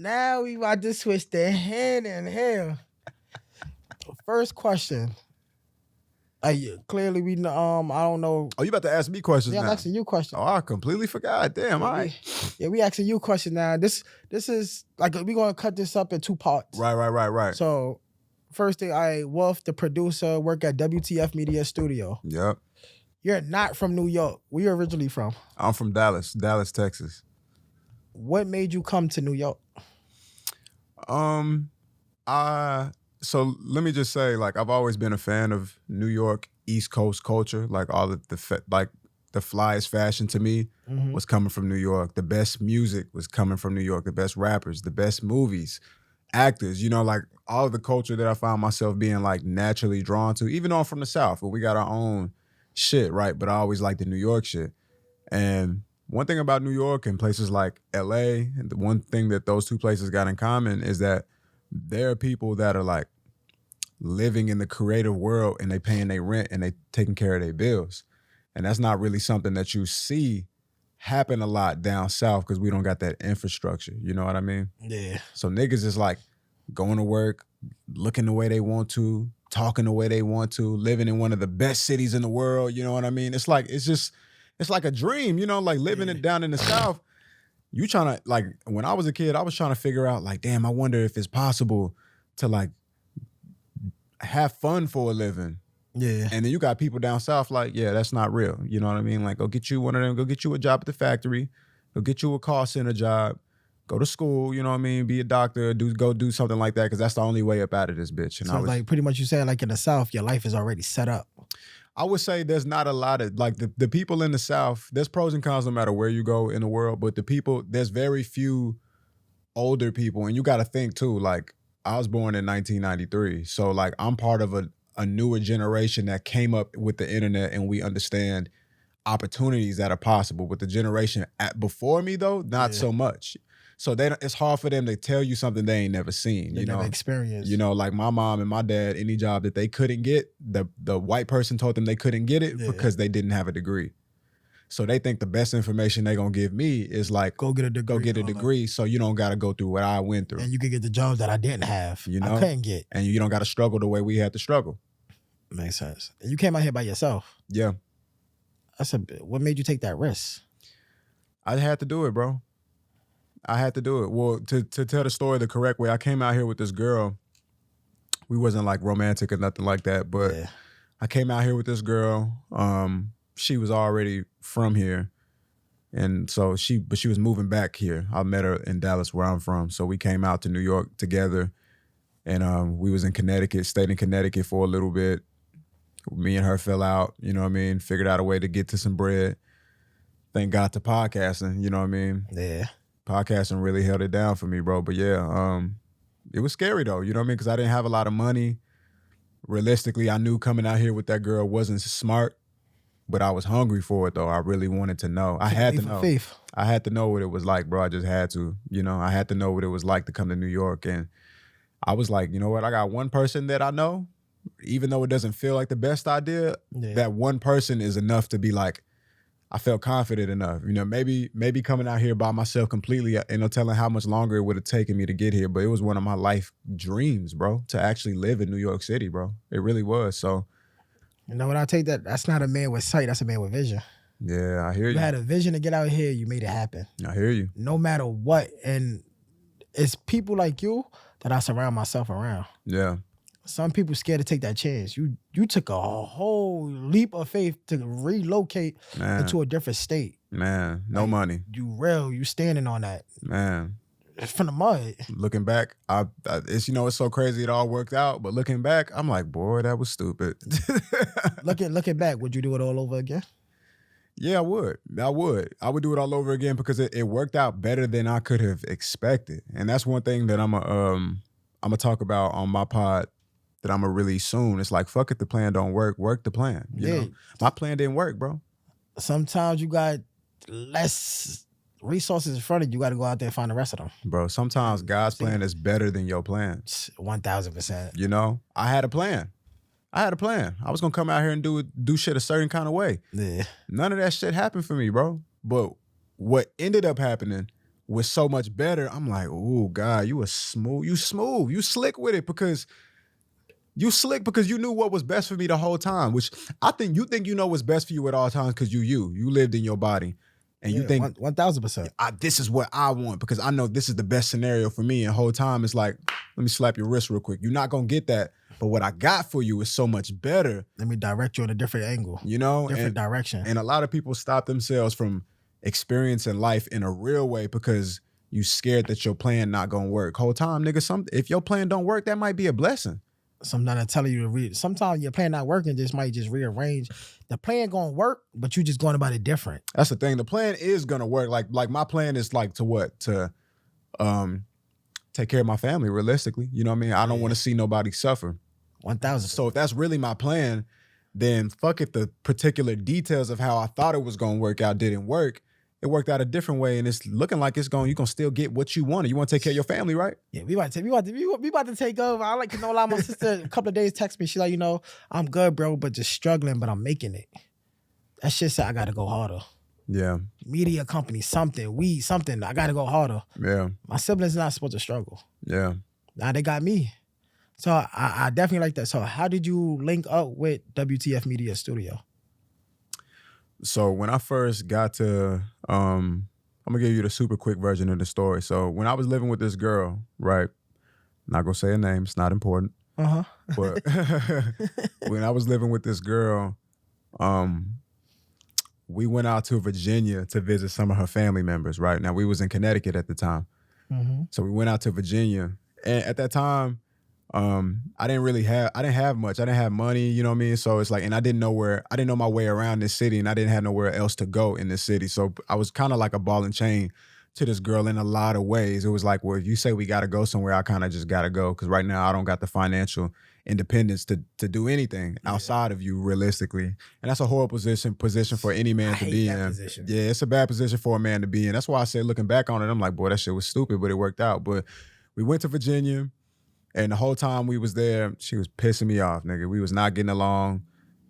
Now we about to switch the hand and hair. First question. Clearly we know. I don't know. Oh, you about to ask me questions now? I'm asking you questions. Oh, I completely forgot. Damn, all right. We asking you questions now. This is like we gonna cut this up in 2 parts. Right. So, first thing, Wolf, the producer, work at WTF Media Studio. Yep. You're not from New York. Where you originally from? I'm from Dallas, Texas. What made you come to New York? So let me just say, like, I've always been a fan of New York East Coast culture. Like all of the flyest fashion to me was coming from New York. The best music was coming from New York. The best rappers, the best movies, actors. You know, like all of the culture that I found myself being like naturally drawn to. Even though I'm from the South, but we got our own shit, right? But I always liked the New York shit. And one thing about New York and places like LA, and the one thing that those two places got in common is that there are people that are like living in the creative world and they paying their rent and they taking care of their bills. And that's not really something that you see happen a lot down south because we don't got that infrastructure. You know what I mean? Yeah. So niggas is like going to work, looking the way they want to, talking the way they want to, living in one of the best cities in the world. You know what I mean? It's like a dream, you know, like living it down in the South. You trying to, like, when I was a kid, I was trying to figure out, like, damn, I wonder if it's possible to, like, have fun for a living. Yeah. And then you got people down south like, yeah, that's not real. You know what I mean? Like, go get you one of them, go get you a job at the factory, go get you a call center job, go to school, you know what I mean? Be a doctor, go do something like that, because that's the only way up out of this bitch. And so like pretty much you saying like in the South, your life is already set up. I would say there's not a lot of, like, the people in the South, there's pros and cons no matter where you go in the world, but there's very few older people. And you got to think too, like, I was born in 1993. So, like, I'm part of a newer generation that came up with the internet and we understand opportunities that are possible. With the generation before me, though, not so much. So it's hard for them to tell you something they ain't never seen. They never experienced. You know, like my mom and my dad, any job that they couldn't get, the white person told them they couldn't get it because they didn't have a degree. So they think the best information they gonna give me is like, go get a degree, so you don't gotta go through what I went through. And you could get the jobs that I didn't have. You know? I couldn't get. And you don't gotta struggle the way we had to struggle. Makes sense. And you came out here by yourself. Yeah. What made you take that risk? I had to do it, bro. I had to do it. Well, to tell the story the correct way, I came out here with this girl. We wasn't like romantic or nothing like that, but I came out here with this girl. She was already from here. And so she was moving back here. I met her in Dallas where I'm from. So we came out to New York together and we was in Connecticut, stayed in Connecticut for a little bit. Me and her fell out, you know what I mean? Figured out a way to get to some bread. Thank God to podcasting, you know what I mean? Yeah. Podcasting really held it down for me, bro. But yeah, it was scary though, you know what I mean? Because I didn't have a lot of money. Realistically, I knew coming out here with that girl wasn't smart, but I was hungry for it though. I really wanted to know. I had to know. Faith. I had to know what it was like, bro. I just had to, you know, I had to know what it was like to come to New York. And I was like, you know what? I got one person that I know, even though it doesn't feel like the best idea, that one person is enough to be like, I felt confident enough. You know, maybe coming out here by myself completely, you know, telling how much longer it would have taken me to get here. But it was one of my life dreams, bro, to actually live in New York City, bro. It really was. So, you know, when I take that's not a man with sight, that's a man with vision. Yeah, I hear you. You had a vision to get out here, you made it happen. I hear you. No matter what. And it's people like you that I surround myself around. Yeah. Some people scared to take that chance. You took a whole leap of faith to relocate into a different state. Man, no money. You standing on that. Man. It's from the mud. Looking back, it's, you know, it's so crazy it all worked out. But looking back, I'm like, boy, that was stupid. Looking back, would you do it all over again? Yeah, I would. I would do it all over again because it worked out better than I could have expected. And that's one thing that I'm gonna talk about on my pod that I'm gonna release soon. It's like, fuck it, the plan don't work the plan. You know? My plan didn't work, bro. Sometimes you got less resources in front of you. You got to go out there and find the rest of them. Bro, sometimes God's plan is better than your plan. 1000%. You know, I had a plan. I was gonna come out here and do shit a certain kind of way. Yeah. None of that shit happened for me, bro. But what ended up happening was so much better. I'm like, oh God, you slick with it because you knew what was best for me the whole time, which I think you know what's best for you at all times because you lived in your body. And you think 1000%. This is what I want because I know this is the best scenario for me. And the whole time it's like, let me slap your wrist real quick. You're not gonna get that, but what I got for you is so much better. Let me direct you in a different angle, different direction. And a lot of people stop themselves from experiencing life in a real way because you scared that your plan not gonna work. Whole time, nigga, if your plan don't work, that might be a blessing. Sometimes I'm telling you to read. Sometimes your plan not working, might just rearrange. The plan gonna work, but you just going about it different. That's the thing. The plan is gonna work. Like my plan is like to take care of my family realistically. You know what I mean? I don't want to see nobody suffer. 1000. So if that's really my plan, then fuck if the particular details of how I thought it was gonna work out didn't work. It worked out a different way, and it's looking like you're gonna still get what you wanted. You want to take care of your family, right? Yeah, we about to take over. I like to know a lot. My sister a couple of days text me. She's like, I'm good, bro, but just struggling, but I'm making it. That shit said I gotta go harder. Yeah. Media company, something. I gotta go harder. Yeah. My siblings are not supposed to struggle. Yeah. Now they got me. So I definitely like that. So how did you link up with WTF Media Studio? So when I first got to, I'm gonna give you the super quick version of the story. So when I was living with this girl, right? Not gonna say her name, it's not important. Uh-huh. But when I was living with this girl, we went out to Virginia to visit some of her family members, right? Now we was in Connecticut at the time. Mm-hmm. So we went out to Virginia. And at that time, I didn't have much. I didn't have money, you know what I mean? So it's like, and I didn't know my way around this city, and I didn't have nowhere else to go in this city. So I was kind of like a ball and chain to this girl in a lot of ways. It was like, well, if you say we got to go somewhere, I kind of just got to go. Cause right now I don't got the financial independence to do anything outside of you realistically. And that's a horrible position for any man to be in. Position. Yeah, it's a bad position for a man to be in. That's why I say, looking back on it, I'm like, boy, that shit was stupid, but it worked out. But we went to Virginia. And the whole time we was there, she was pissing me off, nigga. We was not getting along.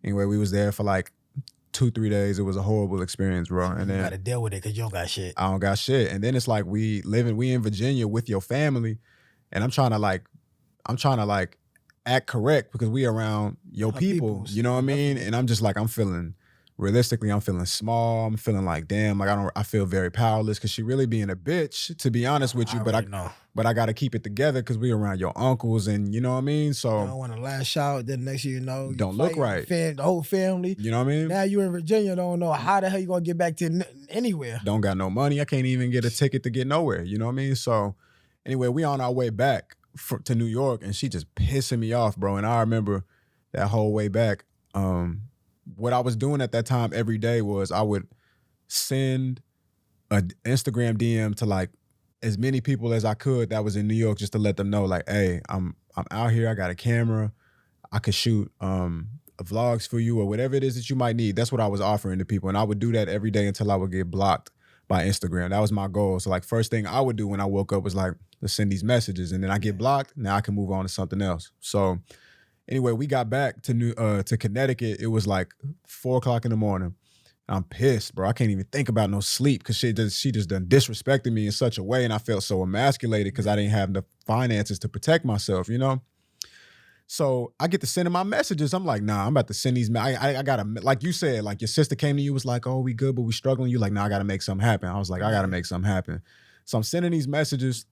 Anyway, we was there for like 2-3 days. It was a horrible experience, bro. And then you gotta deal with it because you don't got shit. I don't got shit. And then it's like we in Virginia with your family, and I'm trying to act correct because we around your people. You know what I mean? And I'm just like, I'm feeling small. I'm feeling like, damn, like I feel very powerless because she really being a bitch, to be honest with you. But I got to keep it together because we around your uncles, and you know what I mean? So you don't want to lash out, then next year, don't look right. The whole family. You know what I mean? Now you in Virginia, don't know how the hell you going to get back to anywhere. Don't got no money. I can't even get a ticket to get nowhere. You know what I mean? So anyway, we on our way back to New York, and she just pissing me off, bro. And I remember that whole way back, what I was doing at that time every day was I would send an Instagram DM to like as many people as I could that was in New York just to let them know like, hey, I'm out here. I got a camera. I could shoot vlogs for you or whatever it is that you might need. That's what I was offering to people. And I would do that every day until I would get blocked by Instagram. That was my goal. So like first thing I would do when I woke up was like, let's send these messages, and then I get blocked. Now I can move on to something else. So anyway, we got back to Connecticut. It was like 4:00 in the morning. I'm pissed, bro. I can't even think about no sleep because she just done disrespected me in such a way, and I felt so emasculated because I didn't have the finances to protect myself, you know? So I get to sending my messages. I'm like, nah, I'm about to send these. I gotta, like you said, like your sister came to you, was like, oh, we good, but we struggling. You like, nah, I gotta make something happen. I was like, I gotta make something happen. So I'm sending these messages,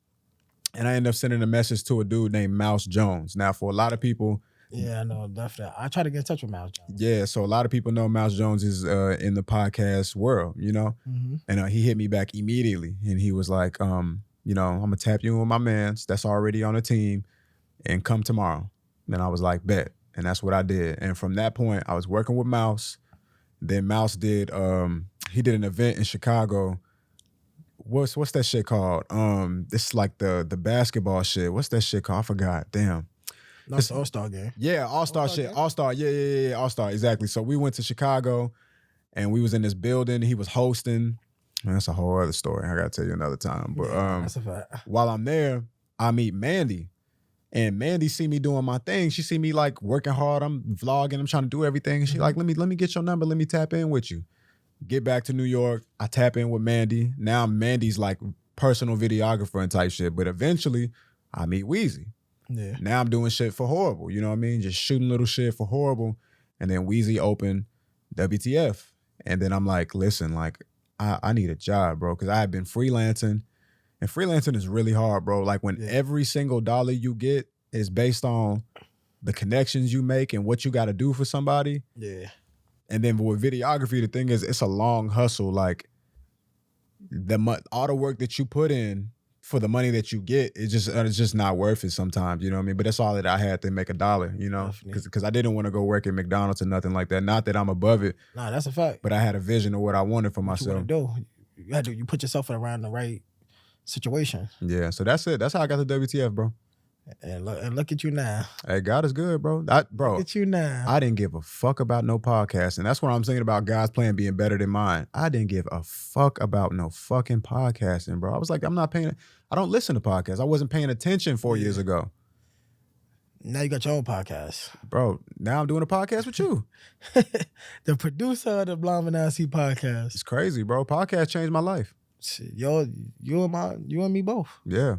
and I end up sending a message to a dude named Mouse Jones. Now, for a lot of people, yeah, I know, definitely. I try to get in touch with Mouse Jones. Yeah, so a lot of people know Mouse Jones is in the podcast world, you know? Mm-hmm. And he hit me back immediately, and he was like, I'm going to tap you in with my mans that's already on the team and come tomorrow. And I was like, bet. And that's what I did. And from that point, I was working with Mouse. Then Mouse did, he did an event in Chicago. What's that shit called? This is like the basketball shit. What's that shit called? I forgot. Damn. No, it's All-Star game. Yeah, All-Star shit. Game? All-Star. Yeah. All-Star. Exactly. So we went to Chicago, and we was in this building. He was hosting. Man, that's a whole other story. I got to tell you another time. But that's a fact. While I'm there, I meet Mandy. And Mandy see me doing my thing. She see me like working hard. I'm vlogging. I'm trying to do everything. And she like, let me get your number. Let me tap in with you. Get back to New York. I tap in with Mandy. Now Mandy's like personal videographer and type shit. But eventually, I meet Weezy. Yeah. Now I'm doing shit for Horrible. You know what I mean? Just shooting little shit for Horrible. And then Weezy opened WTF. And then I'm like, listen, like, I need a job, bro. Because I had been freelancing. And freelancing is really hard, bro. Like when every single dollar you get is based on the connections you make and what you got to do for somebody. Yeah. And then with videography, the thing is, it's a long hustle. Like all the work that you put in for the money that you get, it's just not worth it sometimes. You know what I mean? But that's all that I had to make $1. You know, because I didn't want to go work at McDonald's or nothing like that. Not that I'm above it. Nah, that's a fact. But I had a vision of what I wanted for myself. You put yourself around the right situation. Yeah, so that's it. That's how I got to WTF, bro. And look at you now. Hey, God is good, bro. Look at you now. I didn't give a fuck about no podcast. And that's what I'm saying about God's plan being better than mine. I didn't give a fuck about no fucking podcasting, bro. I was like, I don't listen to podcasts. I wasn't paying attention 4 years ago. Now you got your own podcast. Bro, now I'm doing a podcast with you. The producer of the BBNIC podcast. It's crazy, bro. Podcast changed my life. Yo, you and me both. Yeah.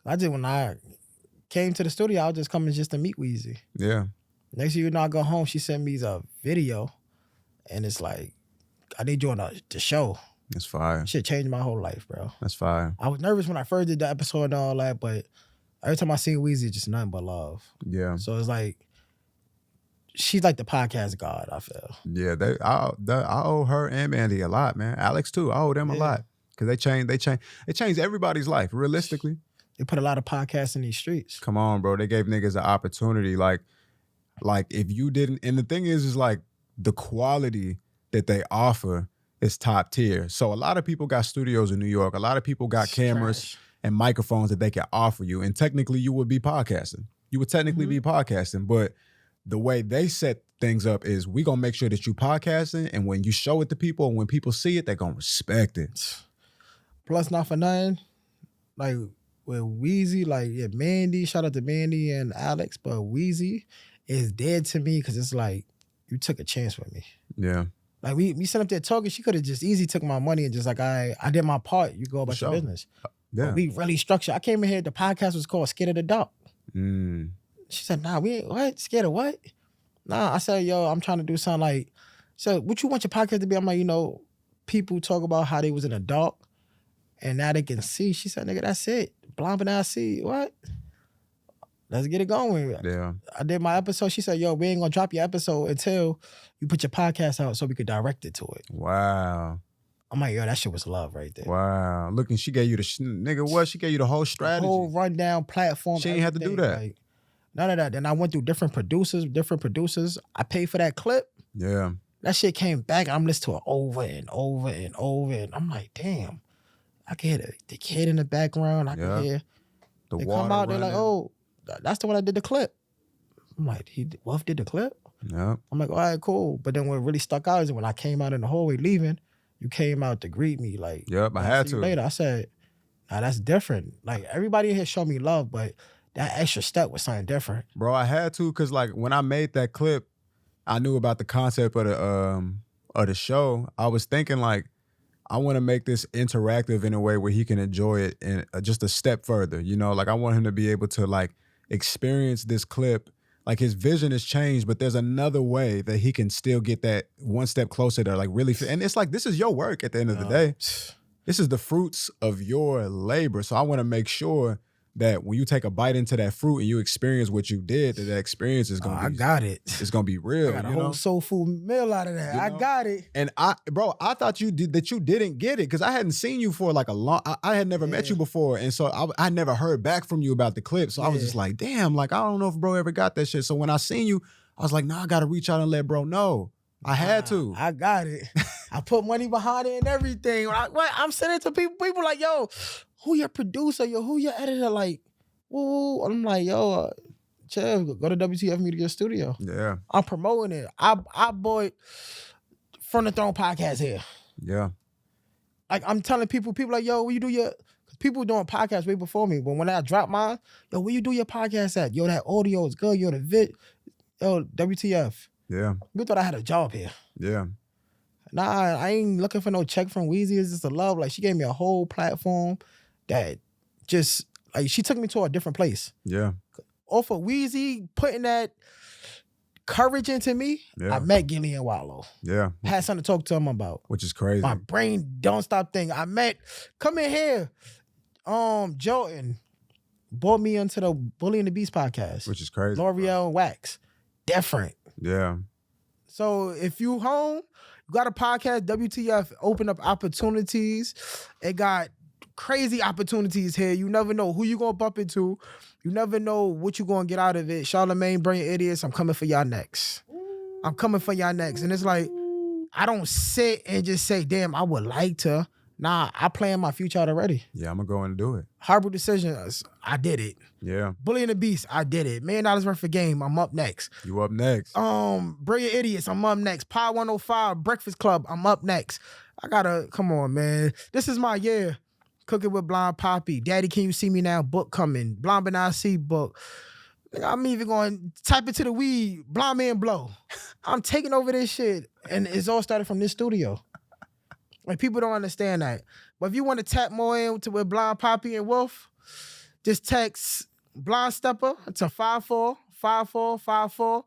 When I came to the studio, I was just coming just to meet Weezy. Yeah. Next thing you know, I go home, she sent me a video, and it's like, I need you on the show. That's fire. Shit changed my whole life, bro. That's fire. I was nervous when I first did the episode and all that, but every time I see Weezy, it's just nothing but love. Yeah. So it's like, she's like the podcast god, I feel. Yeah, I owe her and Mandy a lot, man. Alex too, I owe them a lot. Because they changed everybody's life, realistically. They put a lot of podcasts in these streets. Come on, bro. They gave niggas an opportunity. Like if you didn't, and the thing is like the quality that they offer is top tier. So a lot of people got studios in New York. A lot of people got cameras and microphones that they can offer you. And technically you would be podcasting. You would technically be podcasting. But the way they set things up is we gonna make sure that you podcasting, and when you show it to people and when people see it, they're gonna respect it. Plus, not for nothing, like with Weezy, like Mandy, shout out to Mandy and Alex, but Weezy is dead to me because it's like, you took a chance with me. Yeah. Like we sat up there talking, she could have just easy took my money and just like, I did my part, you go about your business. Yeah. But we really structured. I came in here, the podcast was called Scared of the Dark. She said, nah, we ain't, what? Scared of what? Nah, I said, yo, I'm trying to do something like, so what you want your podcast to be? I'm like, people talk about how they was in the dark and now they can see. She said, nigga, that's it. BBNIC, what? Let's get it going. Yeah. I did my episode. She said, yo, we ain't gonna drop your episode until you put your podcast out so we could direct it to it. Wow. I'm like, yo, that shit was love right there. Wow. Look, and she gave you she gave you the whole strategy. The whole rundown platform. She ain't had to do that. Like, none of that. Then I went through different producers. I paid for that clip. Yeah. That shit came back. I'm listening to it over and over and over. And I'm like, damn. I can hear the kid in the background. I can hear. They come out, they're like, oh, that's the one I did the clip. I'm like, Wolf did the clip? Yeah. I'm like, all right, cool. But then what really stuck out is when I came out in the hallway leaving, you came out to greet me. Like, yep, I had to. Later, I said, nah, that's different. Like, everybody here showed me love, but that extra step was something different. Bro, I had to, because like when I made that clip, I knew about the concept of the show. I was thinking like, I want to make this interactive in a way where he can enjoy it and just a step further, like I want him to be able to like experience this clip. Like his vision has changed, but there's another way that he can still get that one step closer to like really, and it's like, this is your work at the end of the day. This is the fruits of your labor. So I want to make sure that when you take a bite into that fruit and you experience what you did, that experience is going to be. I got it. It's going to be real. I got a whole soul food meal out of that. I got it. And I thought you didn't get it because I hadn't seen you for like a long, I had never met you before. And so I never heard back from you about the clip. So I was just like, damn, like, I don't know if bro ever got that shit. So when I seen you, I was like, nah, I got to reach out and let bro know. I had to. I got it. I put money behind it and everything. I'm sending it to people like, yo, who your producer? Yo, who your editor? Like, woo. I'm like, yo, chill, go to WTF Media Studio. Yeah. I'm promoting it. I bought From the Throne podcast here. Yeah. Like, I'm telling people like, yo, where you do your, because people doing podcasts way before me, but when I drop mine, yo, where you do your podcast at? Yo, that audio is good. Yo, the vid, yo, WTF. Yeah. You thought I had a job here. Yeah. Nah, I ain't looking for no check from Weezy. It's just a love. Like, she gave me a whole platform that just like she took me to a different place. Yeah. Off of Weezy putting that courage into me, Yeah. I met Gillian Wallow. Yeah. Had something to talk to him about. Which is crazy. My brain don't stop thinking. I met, come in here, Jordan brought me into the Bully and the Beast podcast. Which is crazy. L'Oreal and Wax. Different. Yeah. So if you home, you got a podcast, WTF, open up opportunities. It got crazy opportunities here. You never know who you gonna bump into. You never know what you gonna get out of it. Charlamagne, Brilliant Idiots, I'm coming for y'all next. I'm coming for y'all next. And it's like, I don't sit and just say, damn, I would like to. Nah, I plan my future out already. Yeah, I'm gonna go and do it. Horrible Decisions, I did it. Yeah. Bully and the Beast, I did it. $1 million worth of game, I'm up next. You up next. Brilliant Idiots, I'm up next. Pod 105, Breakfast Club, I'm up next. I gotta, come on, man. This is my year. Cooking with Blind Poppy. Daddy, Can You See Me Now? Book coming. Blind BBNIC book. I'm even going to type into the weed. Blind Man Blow. I'm taking over this shit. And it's all started from this studio. Like, people don't understand that. But if you want to tap more into with Blind Poppy and Wolf, just text Blind Stepper to 545454.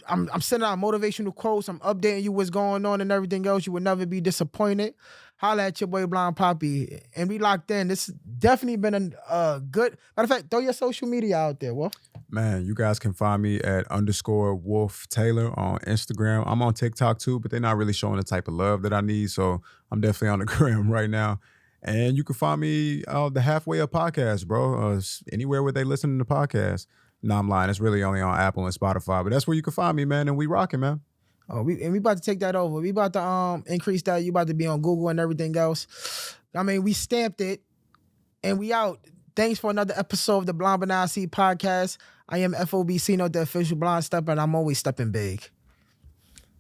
I'm sending out motivational quotes. I'm updating you what's going on and everything else. You will never be disappointed. Holla at your boy Blind Poppy. And we locked in. This has definitely been a good... Matter of fact, throw your social media out there, Wolf. Man, you guys can find me at _Wolf Taylor on Instagram. I'm on TikTok too, but they're not really showing the type of love that I need. So I'm definitely on the gram right now. And you can find me the Halfway Up podcast, bro. Anywhere where they listen to the podcast. No, I'm lying. It's really only on Apple and Spotify, but that's where you can find me, man. And we rocking, man. Oh, we about to take that over. We about to increase that. You about to be on Google and everything else. I mean, we stamped it, and we out. Thanks for another episode of the Blind BBNIC podcast. I am FOBC, the official blind stepper, and I'm always stepping big.